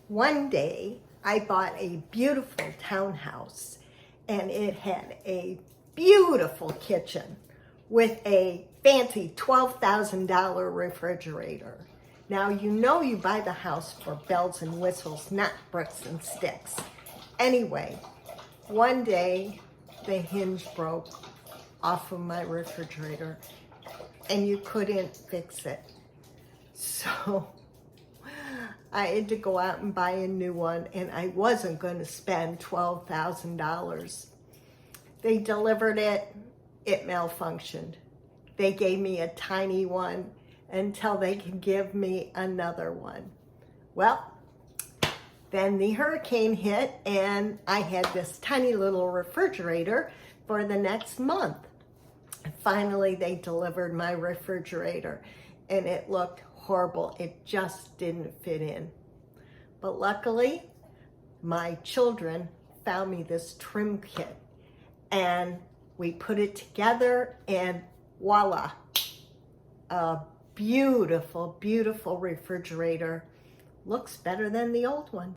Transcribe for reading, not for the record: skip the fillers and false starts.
One day I bought a beautiful townhouse and it had a beautiful kitchen with a fancy $12,000 refrigerator. Now you know you buy the house for bells and whistles, not bricks and sticks. Anyway, one day the hinge broke off of my refrigerator and you couldn't fix it. So I had to go out and buy a new one, and I wasn't going to spend $12,000. They delivered it, it malfunctioned. They gave me a tiny one until they could give me another one. Well, then the hurricane hit and I had this tiny little refrigerator for the next month. And finally, they delivered my refrigerator and it looked horrible. It just didn't fit in. But luckily, my children found me this trim kit and we put it together and voila, a beautiful, beautiful refrigerator. Looks better than the old one.